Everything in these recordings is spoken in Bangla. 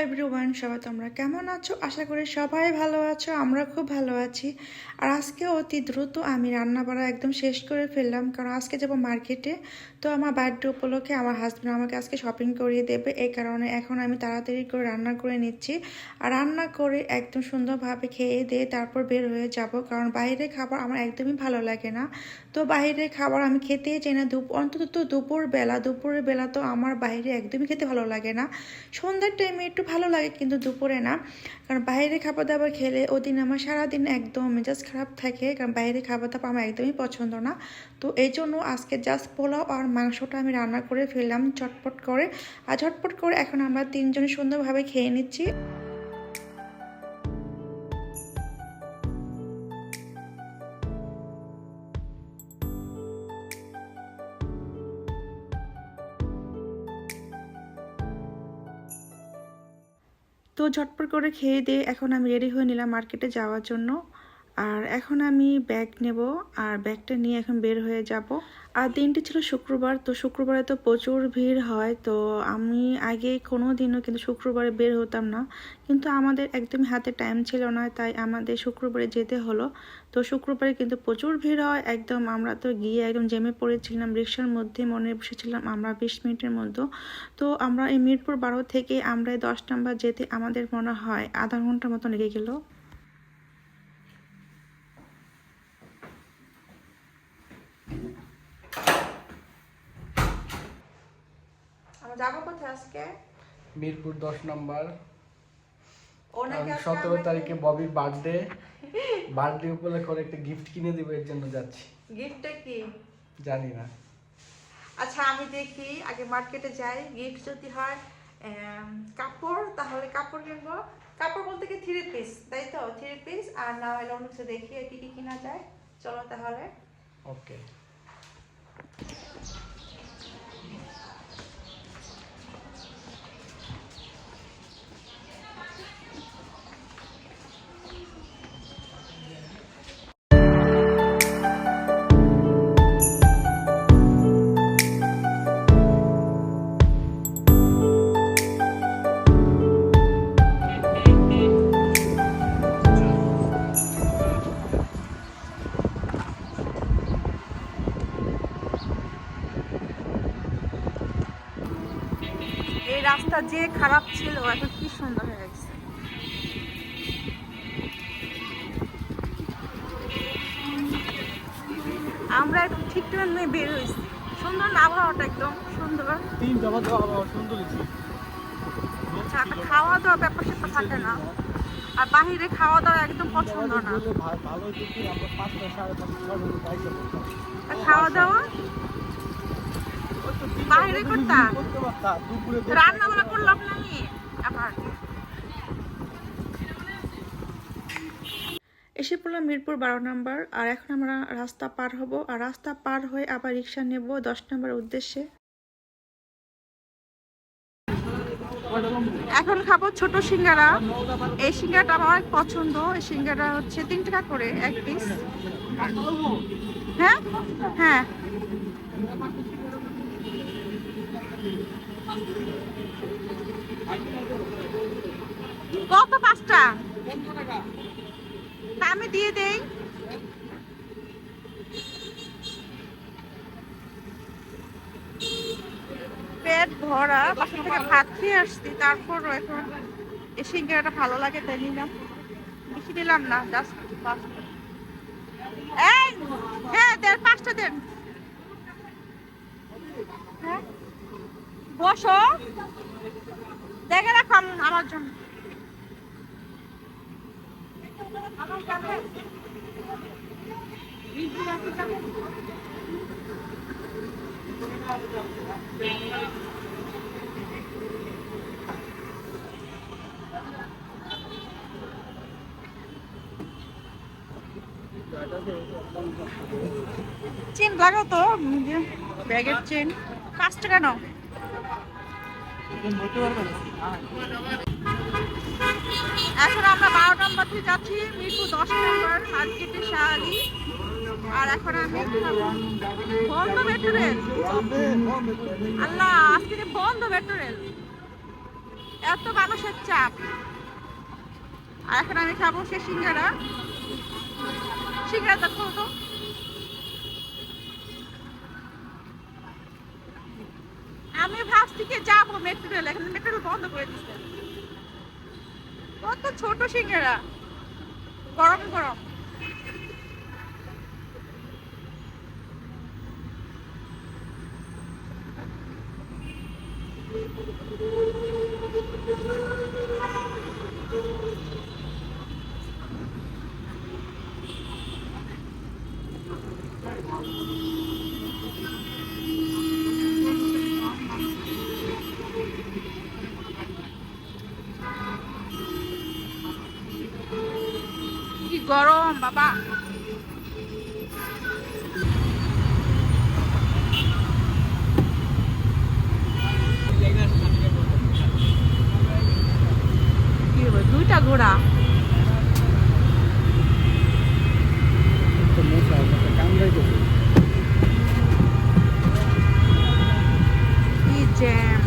এভরিওয়ান, সবাই তোমরা কেমন আছো? আশা করি সবাই ভালো আছো। আমরা খুব ভালো আছি। আর আজকে অতি দ্রুত আমি রান্না বাড়া একদম শেষ করে ফেললাম, কারণ আজকে যাব মার্কেটে। তো আমার বার্থডে উপলক্ষে আমার হাজব্যান্ড আমাকে আজকে শপিং করিয়ে দেবে, এই কারণে এখন আমি তাড়াতাড়ি করে রান্না করে নিচ্ছি। আর রান্না করে একদম সুন্দরভাবে খেয়ে দিয়ে তারপর বের হয়ে যাব, কারণ বাইরের খাবার আমার একদমই ভালো লাগে না। তো বাইরের খাবার আমি খেতেই চাই না, অন্তত দুপুরের বেলা তো আমার বাইরে একদমই খেতে ভালো লাগে না। সন্ধ্যার টাইমে একটু ভালো লাগে, কিন্তু দুপুরে না, কারণ বাইরে খাবার দাবার খেলে ওদিন আমার সারাদিন একদম মেজাজ খারাপ থাকে, কারণ বাইরে খাবার দাবার আমার একদমই পছন্দ না। তো এই জন্য আজকে জাস্ট পোলাও আর মাংসটা আমি রান্না করে ফেললাম ঝটপট করে। আর ঝটপট করে এখন আমরা তিনজনে সুন্দরভাবে খেয়ে নিচ্ছি। তো ঝটপট করে খেয়ে দিয়ে এখন আমি রেডি হয়ে নিলাম মার্কেটে যাওয়ার জন্য। আর এখন আমি ব্যাগ নেব, আর ব্যাগটা নিয়ে এখন বের হয়ে যাব। আর দিনটি ছিল শুক্রবার, তো শুক্রবারে তো প্রচুর ভিড় হয়। তো আমি আগে কোনো দিনও কিন্তু শুক্রবারে বের হতাম না, কিন্তু আমাদের একদমই হাতে টাইম ছিল না, তাই আমাদের শুক্রবারে যেতে হলো। তো শুক্রবারে কিন্তু প্রচুর ভিড় হয় একদম। আমরা তো গিয়ে একদম জেমে পড়েছিলাম, রিক্সার মধ্যে মনে বসেছিলাম আমরা 20 মিনিটের মধ্যে। তো আমরা এই মিরপুর 12 থেকে আমরা 10 নাম্বার যেতে আমাদের মনে হয় আধা ঘন্টার মতো লেগে গেল। আমরা যাবো কোথায় আজকে? মিরপুর 10 নম্বর। 17 17 তারিখে ববির বার্থডে উপলক্ষে ওর একটা গিফট কিনে দিব, এর জন্য যাচ্ছি। গিফটটা কি জানি না। আচ্ছা আমি দেখি, আগে মার্কেটে যাই। গিফট যদি হয় কাপড়, তাহলে কাপড় কিনবো। কাপড় বলতে কি 3 পিস, তাই তো? 3 পিস। আর না হলে অন্য কিছু দেখি আর কি কি কিনা যায়। চলো তাহলে। ওকে। এই রাস্তা যে খারাপ ছিল এখন কি সুন্দর হয়ে গেছে। আমরা একদম ঠিক টাইমে বের হয়েছি। সুন্দর না আবহাওয়াটা? একদম সুন্দর। আচ্ছা, খাওয়া দাওয়া ব্যাপার সেটা থাকে না, আর বাহিরে খাওয়া দাওয়া একদম পছন্দ না। আর খাওয়া দাওয়া বাহিরে করতাম, রান্না বান্না করলাম না আমি। আবার এসে পড়লাম মিরপুর 12 নম্বর। আর এখন আমরা রাস্তা পার হব, আর রাস্তা পার হয়ে আবার রিক্সা নেব 10 নম্বরের উদ্দেশ্যে। এখন খাবো ছোট সিঙ্গারা। এই সিঙ্গারাটা আমার অনেক পছন্দ। এই সিঙ্গারা হচ্ছে 3 টাকা করে এক পিস। হ্যাঁ হ্যাঁ, কত? 5টা? তা আমি দিয়ে দেই। পেট ভরা, বাসা থেকে ভাত খেয়ে আসছি, তারপর এখন এই সিঙ্গারাটা ভালো লাগে তাই নিলাম। বেশি নিলাম না, জাস্ট 5টা। এই হ্যাঁ দেন, 5টা দেন। হ্যাঁ বসো, দেখে রাখো আমার জন্য। আমার কাছে চেন লাগাও তো, ব্যাগের চেন। 5 টাকা নাও। এখন আমরা 12 নম্বর থেকে যাচ্ছি মিরপুর 10 নম্বর মার্কেটে শাহালি। আর এখন আমি বন্ধ মেট্রো রেল। আল্লাহ, আজকে বন্ধ মেট্রো রেল। এত মানুষের চাপ। আর এখন আমি খাবো সে সিঙ্গারা। সিঙ্গারা দেখো তো, আমি ভাবছি কি যাবো মেট্রো রেল, এখন মেট্রো রেল বন্ধ করে দিচ্ছে। কত ছোট সিঙ্গারা, গরম গরম। কি গরম বাবা। কি হবে, দুইটা ঘোড়া। কি জ্যাম।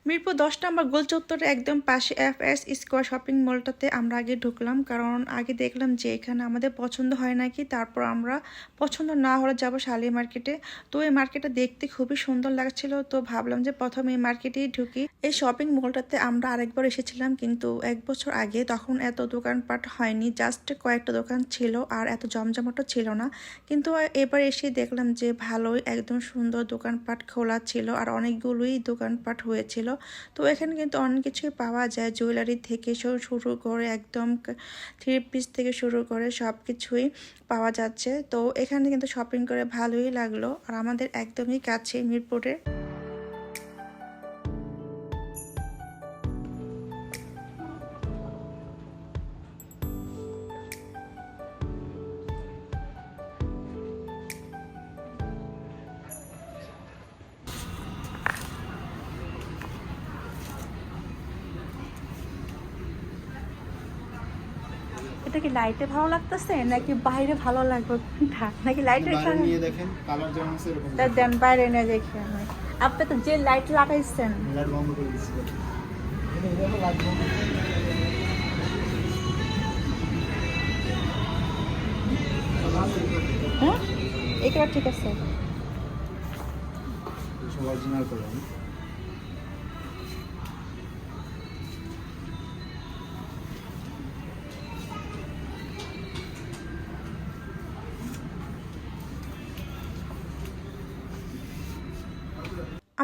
মিরপুর 10 নম্বর গোল চত্বরে একদম পাশে FS স্কোয়ার শপিং মলটাতে আমরা আগে ঢুকলাম, কারণ আগে দেখলাম যে এখানে আমাদের পছন্দ হয় নাকি, তারপর আমরা পছন্দ না হলে যাব শালি মার্কেটে। তো এই মার্কেটটা দেখতে খুবই সুন্দর লাগছিল, তো ভাবলাম যে প্রথম এই মার্কেটেই ঢুকি। এই শপিং মলটাতে আমরা আরেকবার এসেছিলাম, কিন্তু 1 বছর আগে, তখন এত দোকানপাট হয়নি, জাস্ট কয়েকটা দোকান ছিল আর এত জমজমাটও ছিল না। কিন্তু এবার এসে দেখলাম যে ভালোই একদম সুন্দর দোকানপাট খোলা ছিল আর অনেকগুলোই দোকানপাট হয়েছিল। তো এখানে কিন্তু অনেক কিছুই পাওয়া যায়, জুয়েলারি থেকে শুরু করে একদম 3 পিস থেকে শুরু করে সব কিছুই পাওয়া যাচ্ছে। তো এখানে কিন্তু শপিং করে ভালোই লাগলো, আর আমাদের একদমই কাছে মিরপুরে। এটা কি লাইটে ভালো লাগতেছে নাকি বাইরে ভালো লাগবে কোনটা, নাকি লাইটের বাইরে নিয়ে দেখেন কালার যেমন আছে এরকম দেন বাইরে নিয়ে দেখি আমি। আপনি তো যে লাইট লাগাইছেন লাইট বন্ধ করে দিচ্ছি। হ্যাঁ এগুলো ঠিক আছে। সব অরিজিনাল করলাম।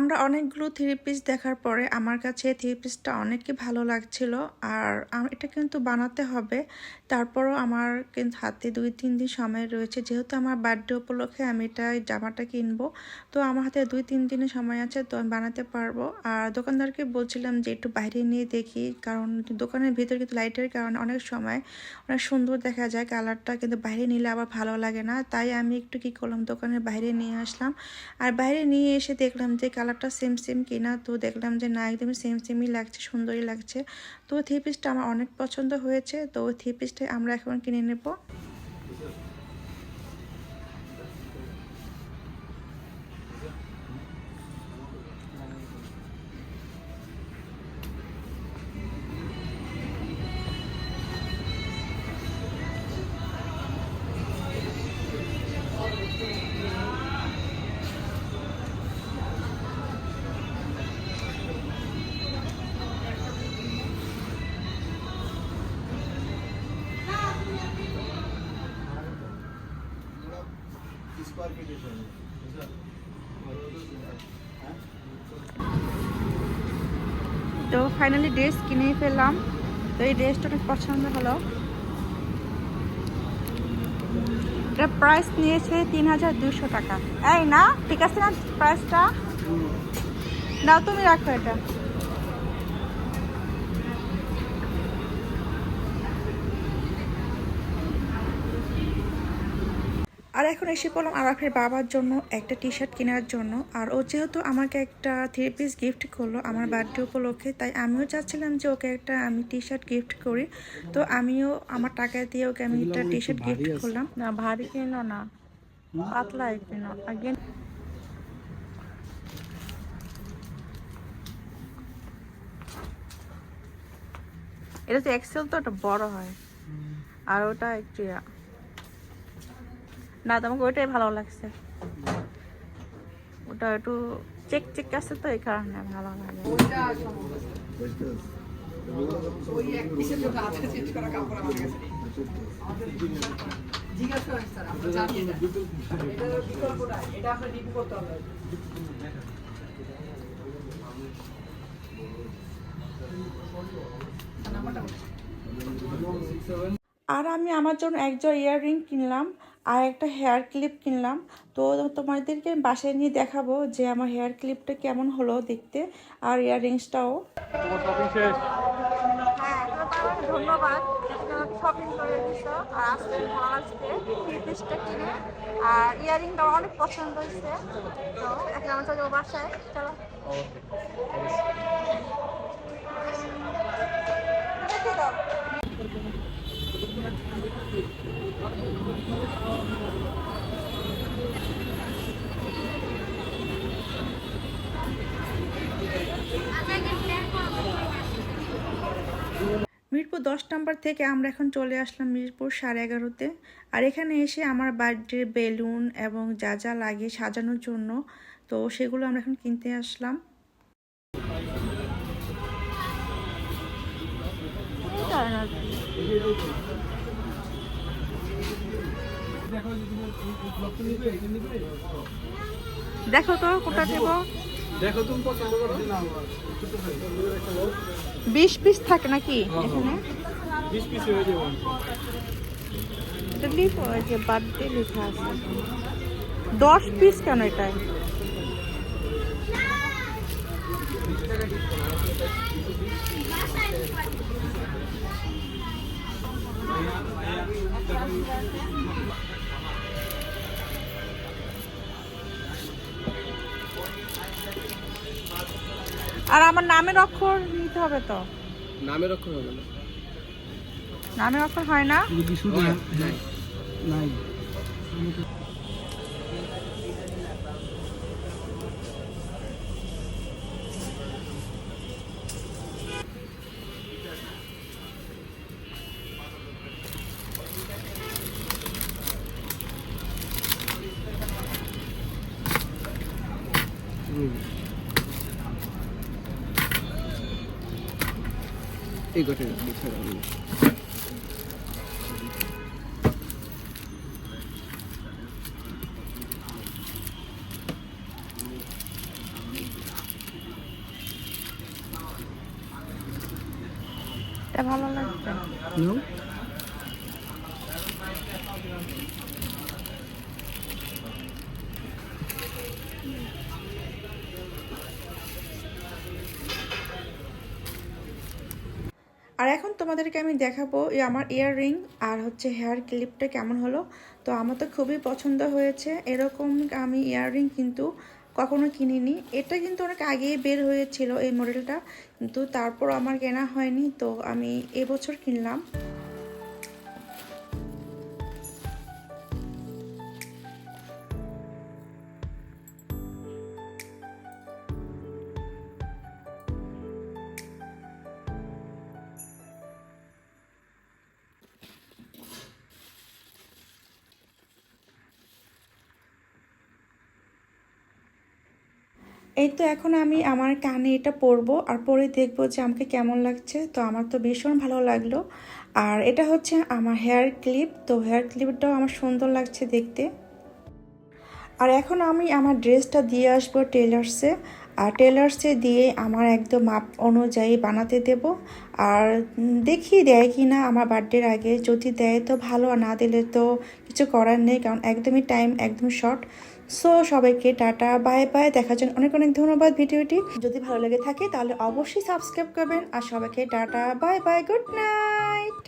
আমরা অনেকগুলো 3 পিস দেখার পরে আমার কাছে 3 পিসটা অনেকই ভালো লাগছিল, আর এটা কিন্তু বানাতে হবে। তারপরও আমার কিন্তু হাতে 2-3 দিন সময় রয়েছে, যেহেতু আমার বার্থডে উপলক্ষে আমি জামাটা কিনবো। তো আমার হাতে 2-3 দিনের সময় আছে, তো আমি বানাতে পারবো। আর দোকানদারকে বলছিলাম যে একটু বাইরে নিয়ে দেখি, কারণ দোকানের ভিতরে কিন্তু লাইটের কারণে অনেক সময় অনেক সুন্দর দেখা যায় কালারটা, কিন্তু বাইরে নিলে আবার ভালো লাগে না। তাই আমি একটু কি করলাম, দোকানের বাইরে নিয়ে আসলাম। আর বাইরে নিয়ে এসে দেখলাম যে কালারটা সেম সেম কিনা, তো দেখলাম যে না, একদমই সেম সেমই লাগছে, সুন্দরই লাগছে। তো 3 পিসটা আমার অনেক পছন্দ হয়েছে, তো 3 পিসটাই আমরা এখন কিনে নেব। স্কোয়ার ফিট হিসেবে তো ফাইনালি ড্রেস কিনে ফেললাম। তো এই ড্রেসটা অনেক পছন্দ হলো। এটা প্রাইস নিয়েছে 3200 টাকা। এই না, ঠিক আছে না প্রাইসটা? নাও তুমি রাখো এটা। আর এখন এসে পড়লাম আরাফের বাবার জন্য একটা টি শার্ট কেনার জন্য। আর ও যেহেতু আমাকে একটা 3 পিস গিফট করলো আমার বার্থডে উপলক্ষে, তাই আমিও চাচ্ছিলাম যে ওকে একটা আমি টি শার্ট গিফট করি। তো আমিও আমার টাকা দিয়ে ওকে আমি একটা টি শার্ট গিফট করলাম। না ভারী কিনো না, পাতলাই কিনো আগে। এটা হচ্ছে এক্সেল, তো ওটা বড় হয় আর ওটা একটু না, তোমাকে ওইটাই ভালো লাগছে। ওটা একটু চেক চেক আছে তো এই কারণে ভালো লাগে। আর আমি আমার জন্য একজোড়া ইয়াররিং কিনলাম আর একটা হেয়ার ক্লিপ কিনলাম। তো তোমাদেরকে আমি বাসায় নিয়ে দেখাবো যে আমার হেয়ার ক্লিপটা কেমন হলো দেখতে, আর ইয়াররিংসটাও। হ্যাঁ, ধন্যবাদ শপিং করে দিছো আর আজকে ভালো লাগছে পিসটা কিনে, আর ইয়াররিংটা অনেক পছন্দ হয়েছে। তো এখন আমরা চলে যাবো বাসায়, চলো। মিরপুর 10 নম্বর থেকে আমরা এখন চলে আসলাম মিরপুর 11:30-তে। আর এখানে এসে আমার বার্থডে বেলুন এবং যা যা লাগে সাজানোর জন্য, তো সেগুলো আমরা এখন কিনতে আসলাম। দেখো তো কোনটা নেব। দেখো তুমি পছন্দ করো। 20 পিস থাকে নাকি এখানে? 20 পিস হয়ে যাবে। এটা লিখো যে বার্থডে লেখা আছে। 10 পিস কেন এটাই? আর আমার নামের অক্ষর নিতে হবে তো? নামের অক্ষর হবে না। নামের অক্ষর হয় না? নাই। এই গোটে এটা ভালো লাগছে। আর এখন তোমাদেরকে আমি দেখাবো আমার ইয়াররিং আর হচ্ছে হেয়ার ক্লিপটা কেমন হলো। তো আমার তো খুবই পছন্দ হয়েছে। এরকম আমি ইয়াররিং কিন্তু কখনো কিনিনি। এটা কিন্তু অনেক আগেই বের হয়েছিল এই মডেলটা, কিন্তু তারপর আমার কেনা হয়নি, তো আমি এবছর কিনলাম। এই তো এখন আমি আমার কানে এটা পরবো আর পরে দেখবো যে আমাকে কেমন লাগছে। তো আমার তো ভীষণ ভালো লাগলো। আর এটা হচ্ছে আমার হেয়ার ক্লিপ, তো হেয়ার ক্লিপটাও আমার সুন্দর লাগছে দেখতে। আর এখন আমি আমার ড্রেসটা দিয়ে আসবো টেলার্সে, আর টেলার্সে দিয়ে আমার একদম মাপ অনুযায়ী বানাতে দেব। আর দেখি দেয় কি না আমার বার্থডের আগে, যদি দেয় তো ভালো, আর না দিলে তো কিছু করার নেই, কারণ একদমই টাইম একদম শর্ট। সো সবাইকে টাটা বাই বাই, দেখার জন্য অনেক অনেক ধন্যবাদ। ভিডিওটি যদি ভালো লেগে থাকে তাহলে অবশ্যই সাবস্ক্রাইব করবেন। আর সবাইকে tata bye bye, good night.